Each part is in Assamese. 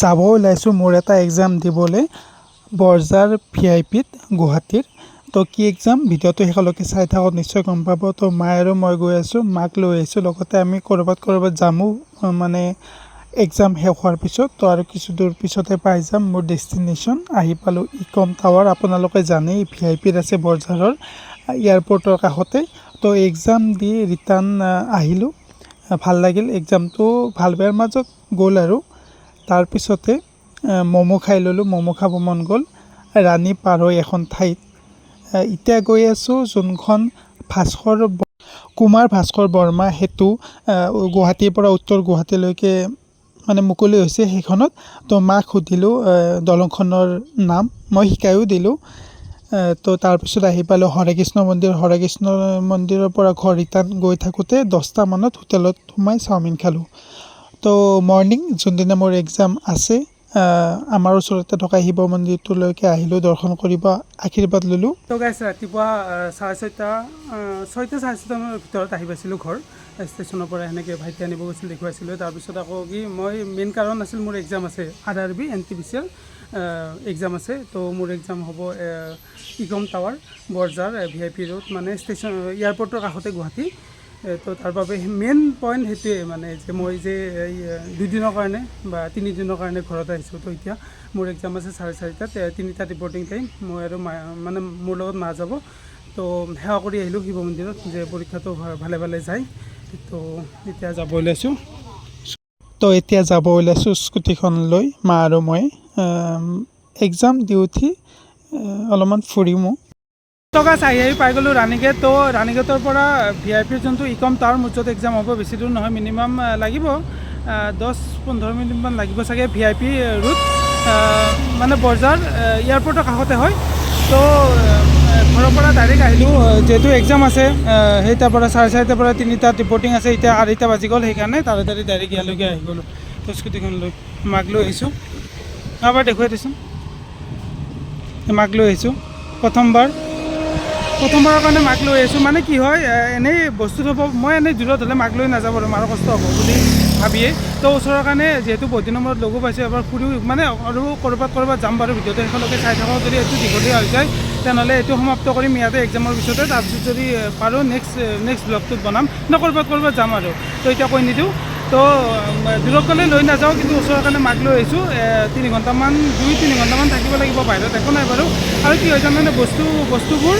যাব ওলাইছোঁ মোৰ এটা এক্সাম দিবলৈ বৰঝাৰ VIPত গুৱাহাটীৰ। তো কি এক্সাম ভিডিঅ'টো শেষলৈকে চাই থাকক, নিশ্চয় গম পাব। তো মায়ে আৰু মই গৈ আছোঁ, মাক লৈ আহিছোঁ লগতে। আমি ক'ৰবাত যামো, মানে এক্সাম শেষ হোৱাৰ পিছত। তো আৰু কিছু দূৰ পিছতে পাই যাম মোৰ ডেষ্টিনেশ্যন। আহি পালোঁ ইকম টাৱাৰ। আপোনালোকে জানেই VIPত আছে বৰঝাৰৰ এয়াৰপৰ্টৰ কাষতে। তো এক্সাম দি ৰিটাৰ্ণ আহিলোঁ। ভাল লাগিল এক্সামটো, ভাল বেয়াৰ মাজত গ'ল আৰু। তাৰপিছতে ম'ম' খাই ল'লোঁ, ম'ম' খাব মন গ'ল ৰাণী পাৰ হৈ এখন ঠাইত। এতিয়া গৈ আছোঁ যোনখন কুমাৰ ভাস্কৰ বৰ্মা সেতু গুৱাহাটীৰ পৰা উত্তৰ গুৱাহাটীলৈকে মানে মুকলি হৈছে সেইখনত। তো মাক সুধিলোঁ দলংখনৰ নাম, মই শিকায়ো দিলোঁ। তো তাৰপিছত আহি পালোঁ হৰেকৃষ্ণ মন্দিৰ। হৰেকৃষ্ণ মন্দিৰৰ পৰা ঘৰ ৰিটাৰ্ণ গৈ থাকোঁতে 10টা মানত হোটেলত সোমাই চাওমিন খালোঁ। তো মৰ্ণিং যোনদিনা মোৰ এক্সাম আছে, আমাৰ ওচৰতে থকা শিৱ মন্দিৰটোলৈকে আহিলোঁ দৰ্শন কৰিব, আশীৰ্বাদ ল'লোঁ। তো গাইছ ৰাতিপুৱা 6:30 ভিতৰত আহি পাইছিলোঁ ঘৰ ষ্টেচনৰ পৰা। সেনেকৈ ভাইটি আনিব গৈছিল, দেখুৱাইছিলোঁ। তাৰপিছত আকৌ কি মই মেইন কাৰণ আছিল মোৰ এক্সাম আছে, RRB NTPCৰ এক্সাম আছে। তো মোৰ এক্সাম হ'ব ইকম টাৱাৰ বৰঝাৰ VIP ৰোড, মানে ষ্টেচন এয়াৰপৰ্টৰ কাষতে গুৱাহাটী। তো তাৰ বাবে মেইন পইণ্ট সেইটোৱে, মানে যে মই যে এই 2 দিনৰ কাৰণে বা 3 দিনৰ কাৰণে ঘৰত আহিছোঁ। তো এতিয়া মোৰ এক্সাম আছে 4:30টাত, 3টাত ৰিপৰ্টিং টাইম। মই আৰু মানে মোৰ লগত মা যাব। তো সেৱা কৰি আহিলোঁ শিৱ মন্দিৰত যে পৰীক্ষাটো ভালে ভালে যায়। তো এতিয়া যাব ওলাইছোঁ স্কুটিখন লৈ, মা আৰু মই। এক্সাম দি উঠি অলপমান ফুৰিমো। টকা আহি পাই গ'লোঁ ৰাণীগেট। তো ৰাণীগেটৰ পৰা VIPৰ যোনটো ইকম টাৱাৰ, মোৰ য'ত এক্সাম হ'ব, বেছি দূৰ নহয়, মিনিমাম লাগিব 10-15 মিনিটমান লাগিব চাগে। VIP ৰুট মানে বৰঝাৰ এয়াৰপৰ্টৰ কাষতে হয়। তো ঘৰৰ পৰা ডাইৰেক্ট আহিলোঁ, যিহেতু এক্সাম আছে সেইটাৰ পৰা 4:30টাৰ পৰা 3টাত ৰিপৰ্টিং আছে। এতিয়া 2:30 বাজি গ'ল, সেইকাৰণে তাড়াতাড়ি ডাইৰেক্ট ইয়ালৈকে আহি গ'লোঁ। তো স্কুটিখন লৈ মাক লৈ আহিছোঁ। এবাৰ দেখুৱাই দিছোঁ, মাক লৈ আহিছোঁ প্ৰথমবাৰৰ কাৰণে মাক লৈ আহিছোঁ। মানে কি হয়, এনেই বস্তু থ'ব, মই এনেই দূৰত হ'লে মাক লৈ নাযাব আৰু মাৰো কষ্ট হ'ব বুলি ভাবিয়ে। তো ওচৰৰ কাৰণে যিহেতু বহুত দিনৰ মূৰত লগো পাইছোঁ, এবাৰ ফুৰিও মানে আৰু ক'ৰবাত যাম বাৰু। ভিডিঅ'টো শেষলৈকে চাই থাকক। যদি এইটো দীঘলীয়া হৈ যায় তেনেহ'লে এইটো সমাপ্ত কৰিম ইয়াতে এক্সামৰ পিছতে। তাৰপিছত যদি পাৰোঁ নেক্সট ব্লগটোত বনাম, ক'ৰবাত যাম আৰু। তো এতিয়া কৈ নিদিওঁ। তো দূৰত গ'লে লৈ নাযাওঁ, কিন্তু ওচৰৰ কাৰণে মাক লৈ আহিছোঁ। 2-3 ঘণ্টামান থাকিব লাগিব বাহিৰত, একো নাই বাৰু। আৰু কি হয় জানেনে, বস্তুবোৰ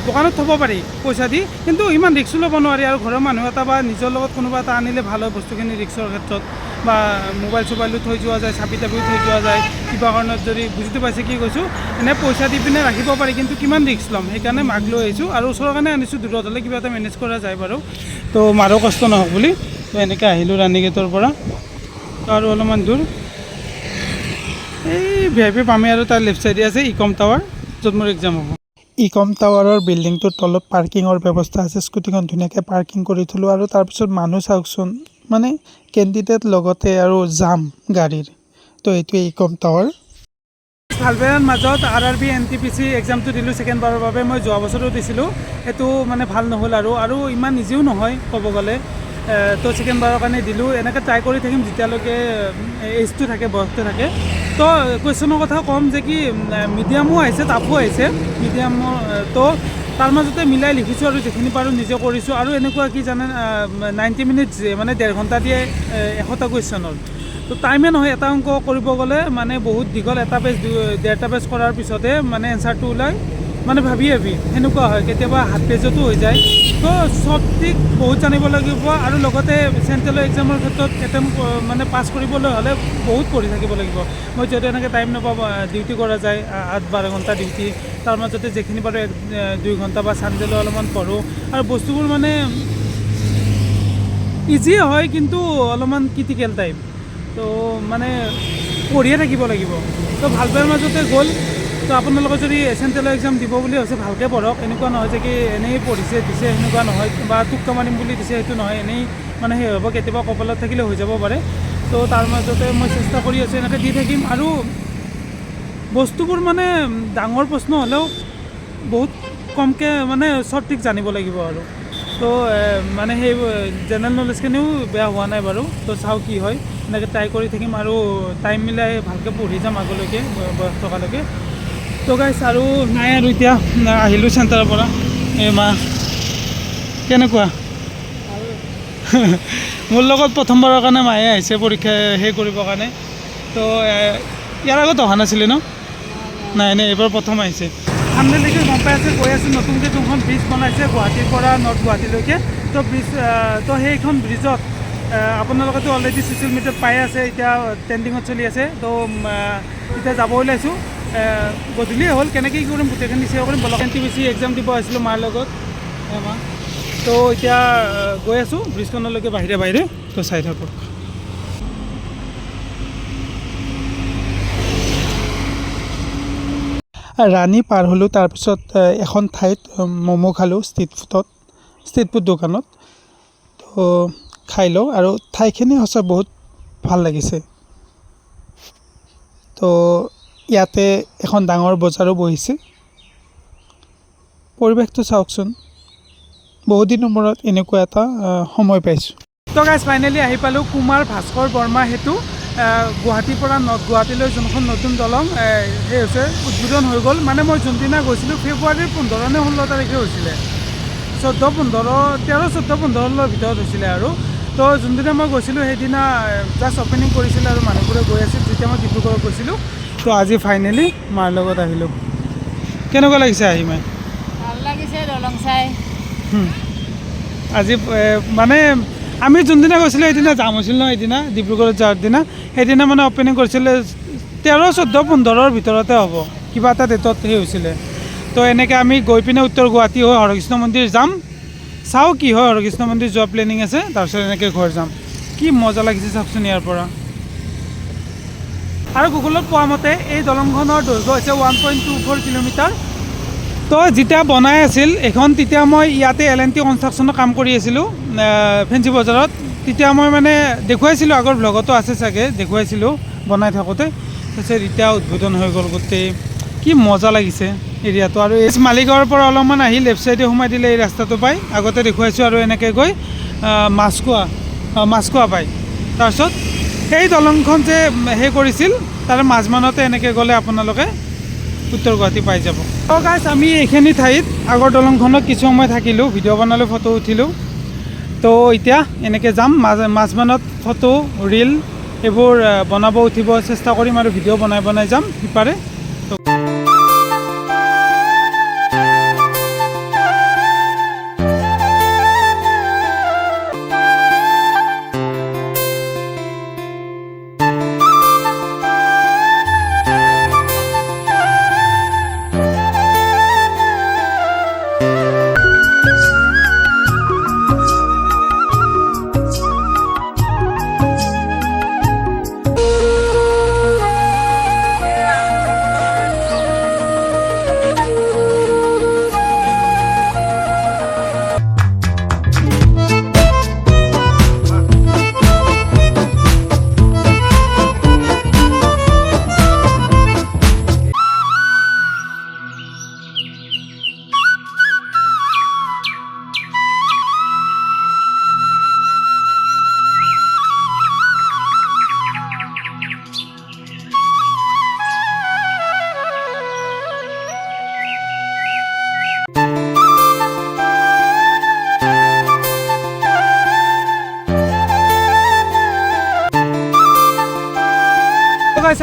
দোকানত থ'ব পাৰি পইচা দি, কিন্তু ইমান ৰিক্সো ল'ব নোৱাৰি। আৰু ঘৰৰ মানুহ এটা বা নিজৰ লগত কোনোবা এটা আনিলে ভাল হয় বস্তুখিনি ৰিক্সৰ ক্ষেত্ৰত। বা মোবাইল থৈ যোৱা যায়, চাবি তাবিও থৈ যোৱা যায়। কিবা কাৰণত যদি, বুজিটো পাইছে কি কৈছোঁ, এনেই পইচা দি পিনে ৰাখিব পাৰি, কিন্তু কিমান ৰিক্স ল'ম, সেইকাৰণে মাক লৈ আহিছোঁ। আৰু ওচৰৰ কাৰণে আনিছোঁ, দূৰত হ'লে কিবা এটা মেনেজ কৰা যায় বাৰু। তো মাৰো কষ্ট নহওক বুলি। তো এনেকৈ আহিলোঁ ৰাণীগেটৰ পৰা। তো আৰু অলপমান দূৰ এই VIP পামেই আৰু তাৰ লেফ্ট চাইডে আছে ইকম টাৱাৰ, য'ত মোৰ এক্সাম হ'ব। ইকম টাৱাৰৰ বিল্ডিংটোৰ তলত পাৰ্কিঙৰ ব্যৱস্থা আছে। স্কুটিখন ধুনীয়াকৈ পাৰ্কিং কৰি থ'লোঁ। আৰু তাৰপিছত মানুহ চাওকচোন, মানে কেণ্ডিডেট লগতে আৰু জাম গাড়ীৰ। তো এইটোৱে ইকম টাৱাৰ। ভাল বেয়াৰ মাজত RRB NTPC এক্সামটো দিলোঁ ছেকেণ্ডবাৰৰ বাবে। মই যোৱা বছৰো দিছিলোঁ, সেইটো মানে ভাল নহ'ল আৰু ইমান ইজিও নহয় ক'ব গ'লে। তো ছেকেণ্ডবাৰৰ কাৰণে দিলোঁ। এনেকৈ ট্ৰাই কৰি থাকিম যেতিয়ালৈকে এজটো থাকে, বয়সটো থাকে। তো কুৱেশ্যনৰ কথা ক'ম যে কি মিডিয়ামো আহিছে, টাফো আহিছে। মিডিয়ামৰ তো তাৰ মাজতে মিলাই লিখিছোঁ আৰু যিখিনি পাৰোঁ নিজে কৰিছোঁ। আৰু এনেকুৱা কি জানে, 90 মিনিটছ মানে 1.5 ঘণ্টা দিয়ে 100টা কুৱেশ্যনৰ। তো টাইমে নহয় এটা অংক কৰিব গ'লে, মানে বহুত দীঘল। এটা পেজ 1.5টা পেজ কৰাৰ পিছতে মানে এনচাৰটো ওলাই, মানে ভাবি সেনেকুৱা হয়। কেতিয়াবা হাফ পেজতো হৈ যায়। তো চব দিশ বহুত জানিব লাগিব। আৰু লগতে চেণ্ট্ৰেলৰ এক্সামৰ ক্ষেত্ৰত মানে পাছ কৰিবলৈ হ'লে বহুত পঢ়ি থাকিব লাগিব। মই যিহেতু এনেকৈ টাইম নাপাওঁ, ডিউটি কৰা যায় 8-12 ঘণ্টা ডিউটি। তাৰ মাজতে যিখিনি পাৰোঁ 1-2 ঘণ্টা বা চানডেলৈ অলপমান পঢ়োঁ। আৰু বস্তুবোৰ মানে ইজি হয়, কিন্তু অলপমান ক্ৰিটিকেল টাইপ। তো মানে পঢ়িয়ে থাকিব লাগিব। তো ভাল বেয়াৰ মাজতে গ'ল। তো আপোনালোকে যদি চেণ্ট্ৰেলৰ এক্সাম দিব বুলি হৈছে, ভালকৈ পঢ়ক। এনেকুৱা নহয় যে কি এনেই পঢ়িছে দিছে, সেনেকুৱা নহয়। বা টোক্কা মাৰিম বুলি দিছে, সেইটো নহয়। এনেই মানে সেই হ'ব, কেতিয়াবা কপালত থাকিলে হৈ যাব পাৰে। তো তাৰ মাজতে মই চেষ্টা কৰি আছোঁ, এনেকৈ দি থাকিম। আৰু বস্তুবোৰ মানে ডাঙৰ প্ৰশ্ন হ'লেও বহুত কমকৈ মানে শ্বৰ্ট ট্ৰিক জানিব লাগিব আৰু। তো মানে সেই জেনেৰেল নলেজখিনিও বেয়া হোৱা নাই বাৰু তো চাওঁ কি হয় এনেকৈ ট্ৰাই কৰি থাকিম আৰু টাইম মিলাই ভালকৈ পঢ়ি যাম আগলৈকে বয়স থকালৈকে তো গাইছ আৰু নাই আৰু এতিয়া আহিলোঁ চেণ্টাৰৰ পৰা এই মাহ কেনেকুৱা মোৰ লগত প্ৰথমবাৰৰ কাৰণে মায়ে আহিছে পৰীক্ষা সেই কৰিবৰ কাৰণে তো ইয়াৰ আগত অহা নাছিলে ন নাই নাই এইবাৰ প্ৰথম আহিছে সামনেলৈকে গম পাই আছে গৈ আছোঁ নতুনকৈ যোনখন ব্ৰিজ বনাইছে গুৱাহাটীৰ পৰা নৰ্থ গুৱাহাটীলৈকে তো ব্ৰিজ তো সেইখন ব্ৰিজত আপোনালোকেতো অলৰেডি ছ'চিয়েল মিডিয়াত পাই আছে এতিয়া ট্ৰেণ্ডিঙত চলি আছে তো এতিয়া যাব ওলাইছোঁ গধূলিয়ে হ'ল কেনেকৈ কি কৰিম গোটেইখিনি শ্বেয়াৰ কৰিম বলক NTPC এক্সাম দিব আহিছিলোঁ মাৰ লগত মা তো এতিয়া গৈ আছোঁ ব্ৰিজখনলৈকে বাহিৰে বাহিৰে তো চাই থাকক ৰাণী পাৰ হ'লোঁ তাৰপিছত এখন ঠাইত ম'ম' খালোঁ ষ্ট্ৰীট ফুড দোকানত তো খাই লওঁ আৰু ঠাইখিনি সঁচা বহুত ভাল লাগিছে তো ইয়াতে এখন ডাঙৰ বজাৰো বহিছে পৰিৱেশটো চাওকচোন বহুত দিনৰ মূৰত এনেকুৱা এটা সময় পাইছোঁ তো গাইজ ফাইনেলি আহি পালোঁ কুমাৰ ভাস্কৰ বৰ্মা সেতু গুৱাহাটীৰ পৰা নৰ্থ গুৱাহাটীলৈ যোনখন নতুন দলং সেই হৈছে উদ্বোধন হৈ গ'ল মানে মই যোনদিনা গৈছিলোঁ ফেব্ৰুৱাৰীৰ 15 নে 16 তাৰিখে হৈছিলে 13-14-15 ভিতৰত হৈছিলে আৰু তো যোনদিনা মই গৈছিলোঁ সেইদিনা জাষ্ট অপেনিং কৰিছিলে আৰু মানুহবোৰে গৈ আছিল যেতিয়া মই ডিব্ৰুগড়ত গৈছিলোঁ তো আজি ফাইনেলি মাৰ লগত আহিলোঁ কেনেকুৱা লাগিছে আহি মাই ভাল লাগিছে দলং চাই আজি মানে আমি যোনদিনা গৈছিলোঁ সেইদিনা যাম হৈছিল ন সেইদিনা ডিব্ৰুগড়ত যোৱাৰ দিনা সেইদিনা মানে অপেনিং কৰিছিলে 13-14-15 ভিতৰতে হ'ব কিবা এটা ডেটত সেই হৈছিলে তো এনেকৈ আমি গৈ পিনে উত্তৰ গুৱাহাটী হৈ হৰকৃষ্ণ মন্দিৰ যাম চাওঁ কি হয় হৰকৃষ্ণ মন্দিৰ যোৱা প্লেনিং আছে তাৰপিছত এনেকৈ ঘৰ যাম কি মজা লাগিছে চাওকচোন ইয়াৰ পৰা আৰু গুগলত পোৱা মতে এই দলংখনৰ দৈৰ্ঘ্য হৈছে 1.24 কিলোমিটাৰ তো যেতিয়া বনাই আছিল এইখন তেতিয়া মই ইয়াতে L&T কনষ্ট্ৰাকশ্যনৰ কাম কৰি আছিলোঁ ফেঞ্চি বজাৰত তেতিয়া মই মানে দেখুৱাইছিলোঁ আগৰ ব্লগতো আছে চাগে দেখুৱাইছিলোঁ বনাই থাকোঁতে তাৰপিছত এতিয়া উদ্বোধন হৈ গ'ল গোটেই কি মজা লাগিছে এৰিয়াটো আৰু এই মালিগাঁৱৰ পৰা অলপমান আহি লেফ্ট ছাইডে সোমাই দিলে এই ৰাস্তাটো পায় আগতে দেখুৱাইছোঁ আৰু এনেকৈ গৈ মাছখোৱা পায় তাৰপিছত সেই দলংখন যে সেই কৰিছিল তাৰ মাজমানতে এনেকৈ গ'লে আপোনালোকে উত্তৰ গুৱাহাটী পাই যাব তো গাইজ আমি এইখিনি ঠাইত আগৰ দলংখনত কিছু সময় থাকিলোঁ ভিডিঅ' বনালোঁ ফটো উঠিলোঁ তো এতিয়া এনেকৈ যাম মাজমানত ফটো ৰীল এইবোৰ বনাব উঠিব চেষ্টা কৰিম আৰু ভিডিঅ' বনাই যাম সিপাৰে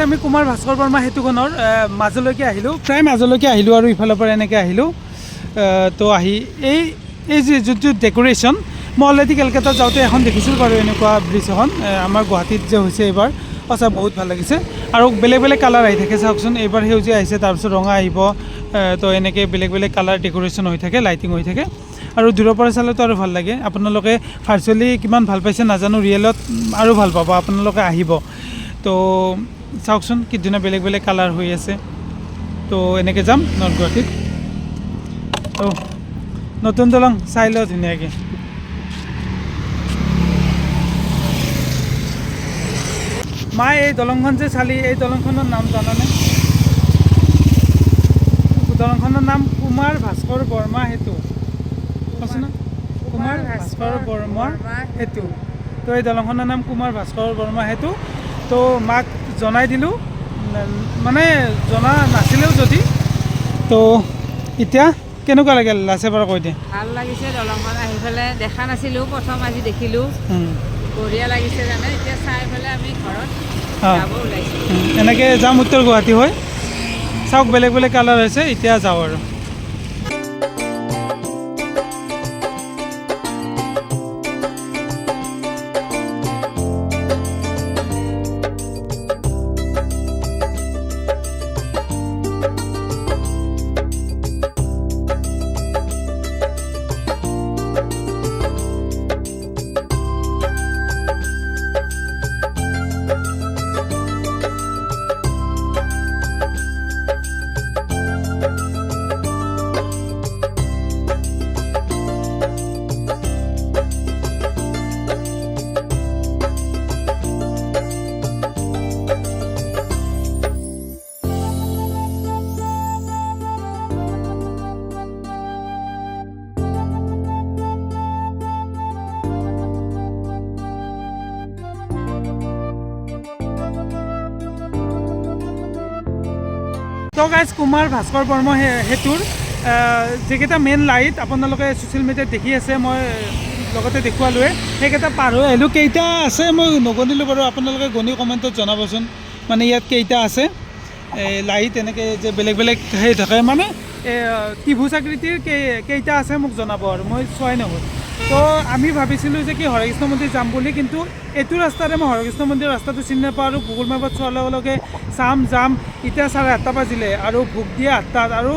আমি কুমাৰ ভাস্কৰ বৰ্মা সেতুখনৰ মাজলৈকে আহিলোঁ প্ৰায় মাজলৈকে আহিলোঁ আৰু ইফালৰ পৰা এনেকৈ আহিলোঁ তো আহি এই যে যোনটো ডেক'ৰেশ্যন মই অলৰেডি কেলকাতা যাওঁতে এখন দেখিছিলোঁ বাৰু এনেকুৱা ব্ৰিজ এখন আমাৰ গুৱাহাটীত যে হৈছে এইবাৰ সঁচা বহুত ভাল লাগিছে আৰু বেলেগ বেলেগ কালাৰ আহি থাকে চাওকচোন এইবাৰ সেউজীয়া আহিছে তাৰপিছত ৰঙা আহিব তো এনেকৈ বেলেগ বেলেগ কালাৰ ডেক'ৰেশ্যন হৈ থাকে লাইটিং হৈ থাকে আৰু দূৰৰ পৰা চালেতো আৰু ভাল লাগে আপোনালোকে ভাৰ্চুৱেলি কিমান ভাল পাইছে নাজানো ৰিয়েলত আৰু ভাল পাব আপোনালোকে আহিব তো চাওকচোন কি ধুনীয়া বেলেগ বেলেগ কালাৰ হৈ আছে তো এনেকৈ যাম নৰ্থ গুৱাহাটীত তো নতুন দলং চাই লওঁ ধুনীয়াকৈ মাই এই দলংখন যে চালি এই দলংখনৰ নাম জানানে দলংখনৰ নাম কুমাৰ ভাস্কৰ বৰ্মা সেতু আছে না কুমাৰ ভাস্কৰ বৰ্মাৰ সেতু। তো এই দলংখনৰ নাম কুমাৰ ভাস্কৰ বৰ্মা সেতু। তো মাক জনাই দিলোঁ, মানে জনা নাছিলেও যদি। তো এতিয়া কেনেকুৱা লাগিল লাষ্ট এবাৰ কৈ দিয়ে। ভাল লাগিছে দলংখন আহি পেলাই, দেখা নাছিলোঁ প্ৰথম, আজি দেখিলোঁ, বঢ়িয়া লাগিছে জানে। এতিয়া চাই পেলাই আমি ঘৰত যাব ওলাইছোঁ। এনেকৈ যাম উত্তৰ গুৱাহাটী হৈ, চাওক বেলেগ বেলেগ কালাৰ হৈছে, এতিয়া যাওঁ আৰু। তো গাইজ কুমাৰ ভাস্কৰ বৰ্মা সেতুৰ যিকেইটা মেইন লাইট আপোনালোকে ছ'চিয়েল মিডিয়াত দেখি আছে, মই লগতে দেখুৱালোৱে, সেইকেইটা পাৰ হৈ আহিলোঁ। কেইটা আছে মই নগণিলোঁ বাৰু, আপোনালোকে গণি কমেণ্টত জনাবচোন, মানে ইয়াত কেইটা আছে লাইট, এনেকৈ যে বেলেগ বেলেগ সেই থাকে, মানে ত্ৰিভুজ আকৃতিৰ কেইটা আছে মোক জনাব আৰু, মই চোৱাই নহ'ল। তো আমি ভাবিছিলোঁ যে কি হৰেকৃষ্ণ মন্দিৰ যাম বুলি, কিন্তু এইটো ৰাস্তাৰে মই হৰেকৃষ্ণ মন্দিৰৰ ৰাস্তাটো চিনি নাপাওঁ, আৰু গুগল মেপত চোৱাৰ লগে লগে যাম এতিয়া 8:30 বাজিলে, আৰু ভোগ দিয়ে 8টাত, আৰু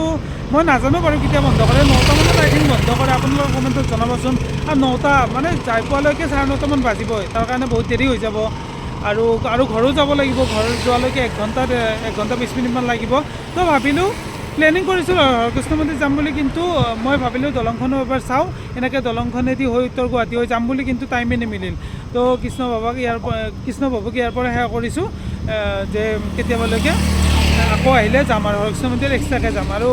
মই নাজানো বাৰু কেতিয়া বন্ধ কৰে, 9টা মানত আই থিংক বন্ধ কৰে। আপোনালোকৰ কমেণ্টত জনাবচোন। আৰু 9টা মানে যাই পোৱালৈকে 9:30 মান বাজিবই, তাৰ কাৰণে বহুত দেৰি হৈ যাব, আৰু ঘৰো যাব লাগিব, ঘৰ যোৱালৈকে 1 ঘণ্টা 20 মিনিটমান লাগিব। তো ভাবিলোঁ, প্লেনিং কৰিছিলোঁ হৰেকৃষ্ণ মন্দিৰ যাম বুলি, কিন্তু মই ভাবিলোঁ দলংখনো এবাৰ চাওঁ, এনেকৈ দলংখনেদি হৈ উত্তৰ গুৱাহাটী হৈ যাম বুলি, কিন্তু টাইমে নিমিলিল। তো কৃষ্ণ বাবুক ইয়াৰ পৰা সেৱা কৰিছোঁ যে কেতিয়াবালৈকে আকৌ আহিলে যাম, আৰু হৰেকৃষ্ণ মন্দিৰ এক্সট্ৰাকৈ যাম। আৰু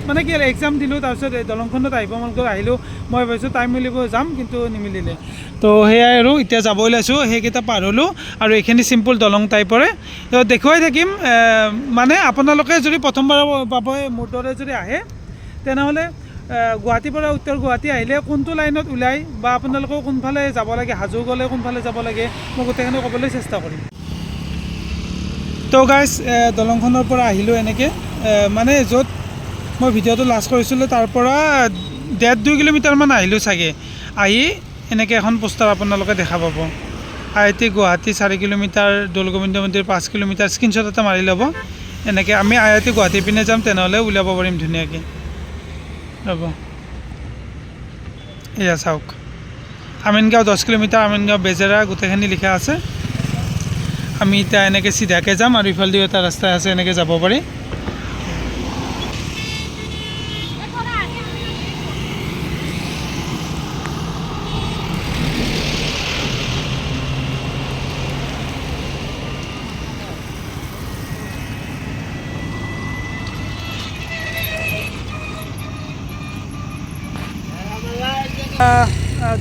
মানে কি এক্সাম দিলোঁ, তাৰপিছত দলংখনত আহিব মন গ'ল, আহিলোঁ। মই ভাবিছোঁ টাইম মিলিব যাম, কিন্তু নিমিলিলে। তো সেয়াই আৰু এতিয়া যাব ওলাইছোঁ, সেইকেইটা পাৰ হ'লোঁ, আৰু এইখিনি চিম্পুল দলং টাইপৰে। তো দেখুৱাই থাকিম, মানে আপোনালোকে যদি প্ৰথমবাৰৰ বাবে মোৰ দৰে যদি আহে, তেনেহ'লে গুৱাহাটীৰ পৰা উত্তৰ গুৱাহাটী আহিলে কোনটো লাইনত ওলাই, বা আপোনালোকেও কোনফালে যাব লাগে, হাজো গ'লে কোনফালে যাব লাগে, মই গোটেইখিনি ক'বলৈ চেষ্টা কৰিম। তো গাইজ দলংখনৰ পৰা আহিলোঁ এনেকৈ, মানে য'ত মই ভিডিঅ'টো লাষ্ট কৰিছিলোঁ তাৰ পৰা 1.5-2 কিলোমিটাৰমান আহিলোঁ চাগে। আহি এনেকৈ এখন পোষ্টাৰ আপোনালোকে দেখা পাব, IIT গুৱাহাটী 4 কিলোমিটাৰ, দৌল গোবিন্দ মন্দিৰ 5 কিলোমিটাৰ, স্ক্ৰীনশ্বট এটা মাৰি ল'ব। এনেকৈ আমি IIT গুৱাহাটী পিনে যাম, তেনেহ'লে উলিয়াব পাৰিম ধুনীয়াকৈ। ৰ'ব, এয়া চাওক, আমিনগাঁও 10 কিলোমিটাৰ, আমিনগাঁও বেজেৰা গোটেইখিনি লিখা আছে। আমি এতিয়া এনেকৈ চিধাকৈ যাম, আৰু ইফালেদিও এটা ৰাস্তা আছে, এনেকৈ যাব পাৰি।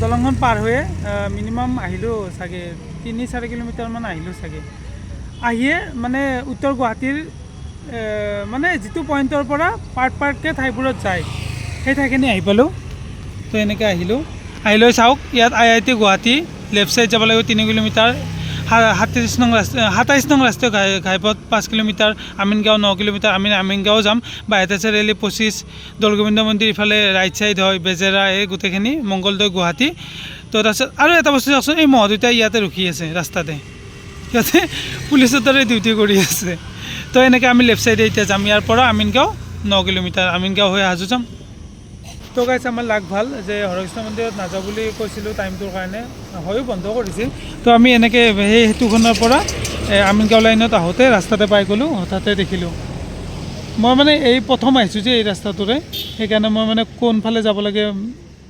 দলংখন পাৰ হৈয়ে মিনিমাম আহিলোঁ চাগে 3-4 কিলোমিটাৰমান আহিলোঁ চাগে। আহিয়ে মানে উত্তৰ গুৱাহাটীৰ মানে যিটো পইণ্টৰ পৰা পাৰ্টকৈ ঠাইবোৰত যায়, সেই ঠাইখিনি আহি পালোঁ। তো এনেকৈ আহিলোঁ, আহি লৈ চাওক, ইয়াত IIT গুৱাহাটী লেফ্ট ছাইড যাব লাগিব 3 কিলোমিটাৰ, 27 নং ৰাষ্ট্ৰীয় ঘাইপথ 5 কিলোমিটাৰ, আমিনগাঁও 9 কিলোমিটাৰ, আমি আমিনগাঁও যাম, বাইহাটা ৰেলি 25, দৌল গোবিন্দ মন্দিৰ ইফালে ৰাইট ছাইড হয়, বেজেৰা, এই গোটেইখিনি মংগলদৈ গুৱাহাটী। তো তাৰপিছত আৰু এটা বস্তু চাওকচোন, এই মহোদয়টাই ইয়াতে ৰখি আছে ৰাস্তাতে, সিহঁতে পুলিচৰ দৰে ডিউটি কৰি আছে। তো এনেকৈ আমি লেফ্ট ছাইডে এতিয়া যাম, ইয়াৰ পৰা আমিনগাঁও 9 কিলোমিটাৰ, আমিনগাঁও হৈ হাজো যাম। তো গাইজ আমাৰ লাগ ভাল যে হৰেকৃষ্ণ মন্দিৰত নাযাওঁ বুলি কৈছিলোঁ টাইমটোৰ কাৰণে, হয়ো বন্ধ কৰিছিল। তো আমি এনেকৈ সেই সেতুখনৰ পৰা আমিনগাঁও লাইনত আহোঁতে ৰাস্তাতে পাই গ'লোঁ, হঠাতে দেখিলোঁ। মই মানে এই প্ৰথম আহিছোঁ যে এই ৰাস্তাটোৰে, সেইকাৰণে মই মানে কোনফালে যাব লাগে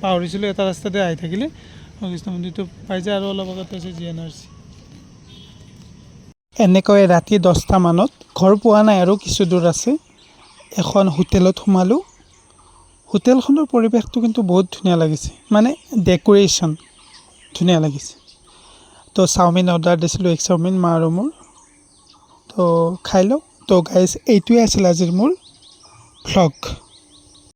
পাহৰিছিলোঁ, এটা ৰাস্তাতে আহি থাকিলে হৰেকৃষ্ণ মন্দিৰটো পাই যায়, আৰু অলপ আগতে আছে GNRC। এনেকৈ ৰাতি 10টা মানত, ঘৰ পোৱা নাই আৰু কিছু দূৰ আছে, এখন হোটেলত সোমালোঁ। হোটেলখনৰ পৰিৱেশটো কিন্তু বহুত ধুনীয়া লাগিছে, মানে ডেক'ৰেশ্যন ধুনীয়া লাগিছে। তো চাওমিন অৰ্ডাৰ দিছিলোঁ, এগ চাওমিন মা আৰু মোৰ। তো খাই লওঁ। তো গাইজ এইটোৱে আছিল আজিৰ মোৰ ভ্লগ।